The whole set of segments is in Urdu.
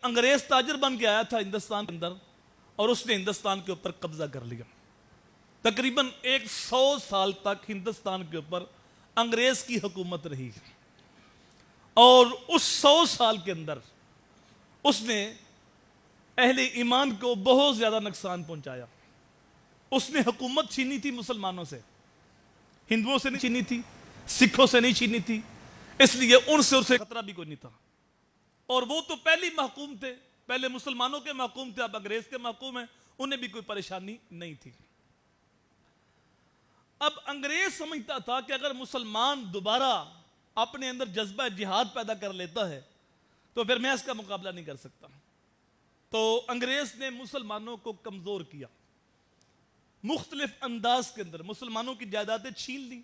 انگریز تاجر بن کے آیا تھا ہندوستان کے اندر اور اس نے ہندوستان کے اوپر قبضہ کر لیا. تقریباً 100 سال تک ہندوستان کے اوپر انگریز کی حکومت رہی اور اس 100 سال کے اندر اس نے اہل ایمان کو بہت زیادہ نقصان پہنچایا. اس نے حکومت چھینی تھی مسلمانوں سے، ہندوؤں سے نہیں چھینی تھی، سکھوں سے نہیں چھینی تھی، اس لیے ان سے اسے خطرہ بھی کوئی نہیں تھا. اور وہ تو پہلی محکوم تھے، پہلے مسلمانوں کے محکوم تھے، اب انگریز کے محکوم ہیں، انہیں بھی کوئی پریشانی نہیں تھی. اب انگریز سمجھتا تھا کہ اگر مسلمان دوبارہ اپنے اندر جذبہ جہاد پیدا کر لیتا ہے تو پھر میں اس کا مقابلہ نہیں کر سکتا. تو انگریز نے مسلمانوں کو کمزور کیا، مختلف انداز کے اندر مسلمانوں کی جائیدادیں چھین لی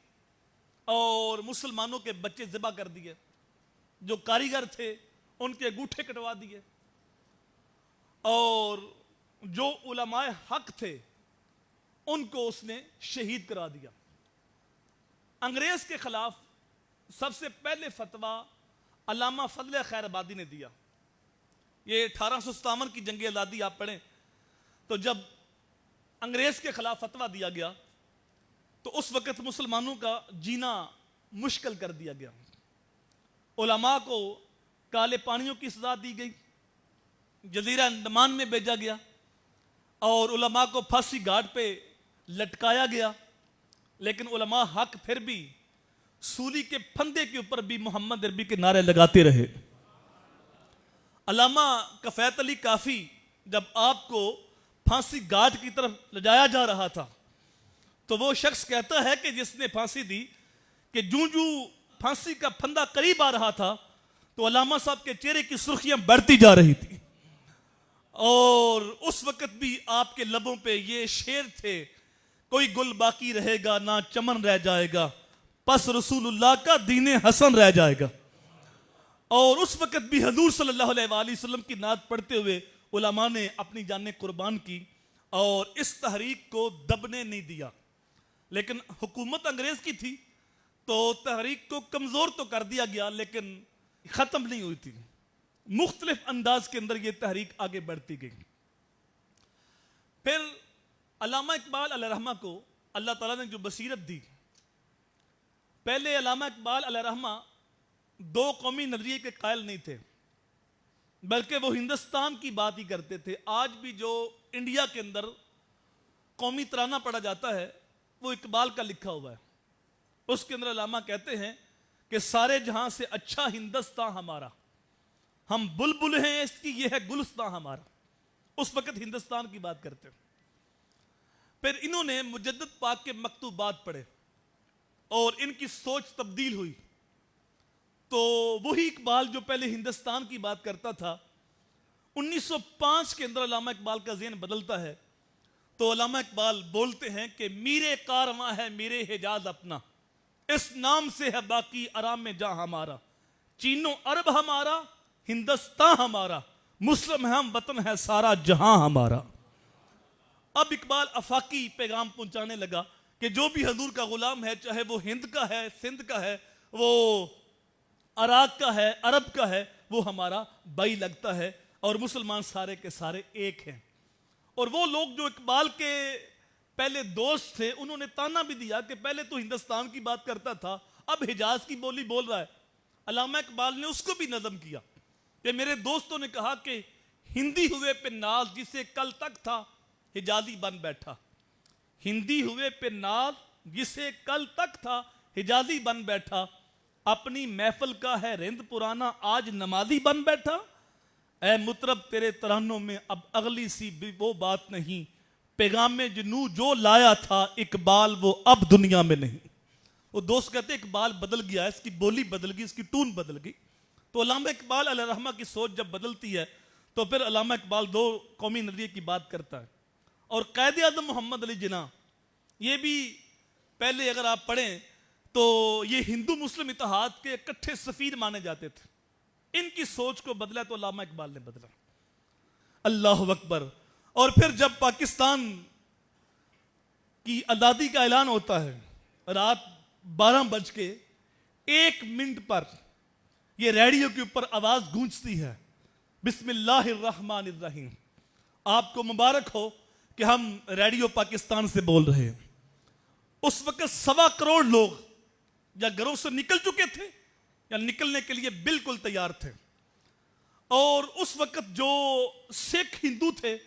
اور مسلمانوں کے بچے ذبح کر دیے، جو کاریگر تھے ان کے انگوٹھے کٹوا دیے، اور جو علماء حق تھے ان کو اس نے شہید کرا دیا. انگریز کے خلاف سب سے پہلے فتویٰ علامہ فضل خیر آبادی نے دیا. یہ 1857 کی جنگ آزادی آپ پڑھیں تو جب انگریز کے خلاف فتویٰ دیا گیا تو اس وقت مسلمانوں کا جینا مشکل کر دیا گیا. علماء کو کالے پانیوں کی سزا دی گئی، جزیرہ انڈمان میں بھیجا گیا اور علماء کو پھانسی گھاٹ پہ لٹکایا گیا. لیکن علماء حق پھر بھی سولی کے پھندے کے اوپر بھی محمد عربی کے نعرے لگاتے رہے. علامہ کفایت علی کافی جب آپ کو پھانسی گھاٹ کی طرف لے جا رہا تھا تو وہ شخص کہتا ہے کہ جس نے پھانسی دی کہ جوں پھانسی کا پھندا قریب آ رہا تھا تو علامہ صاحب کے چہرے کی سرخیاں بڑھتی جا رہی تھی، اور اس وقت بھی آپ کے لبوں پہ یہ شعر تھے، کوئی گل باقی رہے گا نہ چمن رہ جائے گا، پس رسول اللہ کا دین حسن رہ جائے گا. اور اس وقت بھی حضور صلی اللہ علیہ وآلہ وسلم کی نعت پڑھتے ہوئے علماء نے اپنی جانیں قربان کی اور اس تحریک کو دبنے نہیں دیا. لیکن حکومت انگریز کی تھی تو تحریک کو کمزور تو کر دیا گیا لیکن ختم نہیں ہوئی تھی. مختلف انداز کے اندر یہ تحریک آگے بڑھتی گئی. پھر علامہ اقبال علیہ رحمہ کو اللہ تعالیٰ نے جو بصیرت دی، پہلے علامہ اقبال علیہ رحمہ دو قومی نظریے کے قائل نہیں تھے بلکہ وہ ہندوستان کی بات ہی کرتے تھے. آج بھی جو انڈیا کے اندر قومی ترانہ پڑھا جاتا ہے وہ اقبال کا لکھا ہوا ہے. اس کے اندر علامہ کہتے ہیں کہ سارے جہاں سے اچھا ہندوستان ہمارا، ہم بلبل ہیں اس کی یہ ہے گلستان ہمارا. اس وقت ہندوستان کی بات کرتے ہیں. پھر انہوں نے مجدد پاک کے مکتوبات پڑھے اور ان کی سوچ تبدیل ہوئی تو وہی اقبال جو پہلے ہندوستان کی بات کرتا تھا 1905 کے اندر علامہ اقبال کا ذہن بدلتا ہے تو علامہ اقبال بولتے ہیں کہ میرے کارواں ہے میرے حجاز اپنا، اس نام سے ہے باقی آرام میں جہاں ہمارا، چین و عرب ہمارا ہندوستان ہمارا، مسلم ہے ہم وطن ہے سارا جہاں ہمارا. اب اقبال افاقی پیغام پہنچانے لگا کہ جو بھی حضور کا غلام ہے، چاہے وہ ہند کا ہے، سندھ کا ہے، وہ عراق کا ہے، عرب کا ہے، وہ ہمارا بھائی لگتا ہے اور مسلمان سارے کے سارے ایک ہیں. اور وہ لوگ جو اقبال کے پہلے دوست تھے انہوں نے تانا بھی دیا کہ پہلے تو ہندوستان کی بات کرتا تھا اب حجاز کی بولی بول رہا ہے. علامہ اقبال نے اس کو بھی نظم کیا کہ میرے دوستوں نے کہا کہ ہندی ہوئے پہ ناز جسے کل تک تھا حجازی بن بیٹھا، ہندی ہوئے پہ ناز جسے کل تک تھا حجازی بن بیٹھا، اپنی محفل کا ہے رند پرانا آج نمازی بن بیٹھا. اے مطرب تیرے ترانوں میں اب اگلی سی وہ بات نہیں، پیغام جنو جو لایا تھا اقبال وہ اب دنیا میں نہیں. وہ دوست کہتے ہیں اقبال بدل گیا، اس کی بولی بدل گئی، اس کی ٹون بدل گئی. تو علامہ اقبال علیہ رحمہ کی سوچ جب بدلتی ہے تو پھر علامہ اقبال دو قومی نظریے کی بات کرتا ہے. اور قائد اعظم محمد علی جناح یہ بھی پہلے اگر آپ پڑھیں تو یہ ہندو مسلم اتحاد کے اکٹھے سفیر مانے جاتے تھے. ان کی سوچ کو بدلا تو علامہ اقبال نے بدلا. اللہ اکبر. اور پھر جب پاکستان کی آزادی کا اعلان ہوتا ہے رات 12:01 پر یہ ریڈیو کے اوپر آواز گونجتی ہے بسم اللہ الرحمن الرحیم. آپ کو مبارک ہو کہ ہم ریڈیو پاکستان سے بول رہے ہیں. اس وقت 1.25 کروڑ لوگ یا گھروں سے نکل چکے تھے یا نکلنے کے لیے بالکل تیار تھے. اور اس وقت جو سکھ ہندو تھے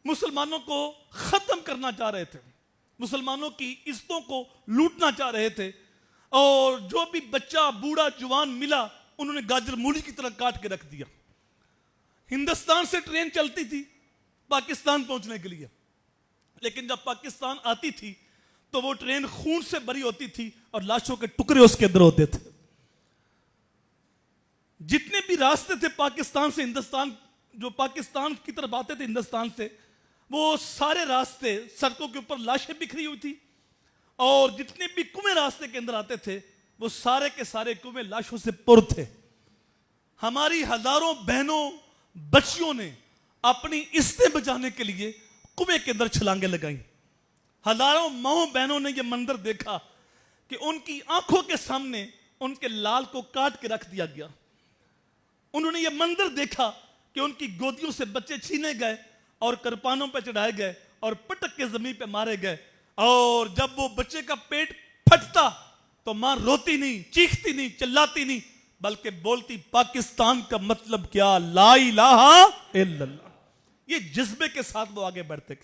مسلمانوں کو ختم کرنا چاہ رہے تھے, مسلمانوں کی عزتوں کو لوٹنا چاہ رہے تھے, اور جو بھی بچہ بوڑھا جوان ملا انہوں نے گاجر مولی کی طرح کاٹ کے رکھ دیا. ہندوستان سے ٹرین چلتی تھی پاکستان پہنچنے کے لیے, لیکن جب پاکستان آتی تھی تو وہ ٹرین خون سے بھری ہوتی تھی اور لاشوں کے ٹکڑے اس کے اندر ہوتے تھے. جتنے بھی راستے تھے پاکستان سے ہندوستان, جو پاکستان کی طرف آتے تھے ہندوستان سے, وہ سارے راستے سڑکوں کے اوپر لاشیں بکھری ہوئی تھی, اور جتنے بھی کنویں راستے کے اندر آتے تھے وہ سارے کے سارے کنویں لاشوں سے پر تھے. ہماری ہزاروں بہنوں بچیوں نے اپنی عزتیں بچانے کے لیے کنویں کے اندر چھلانگیں لگائیں. ہزاروں ماؤں بہنوں نے یہ منظر دیکھا کہ ان کی آنکھوں کے سامنے ان کے لال کو کاٹ کے رکھ دیا گیا. انہوں نے یہ منظر دیکھا کہ ان کی گودیوں سے بچے چھینے گئے اور کرپانوں پہ چڑھائے گئے اور پٹک کے زمین پہ مارے گئے. اور جب وہ بچے کا پیٹ پھٹتا تو ماں روتی نہیں, چیختی نہیں, چلاتی نہیں, بلکہ بولتی پاکستان کا مطلب کیا, لا الہ الا اللہ. یہ جذبے کے ساتھ وہ آگے بڑھتے.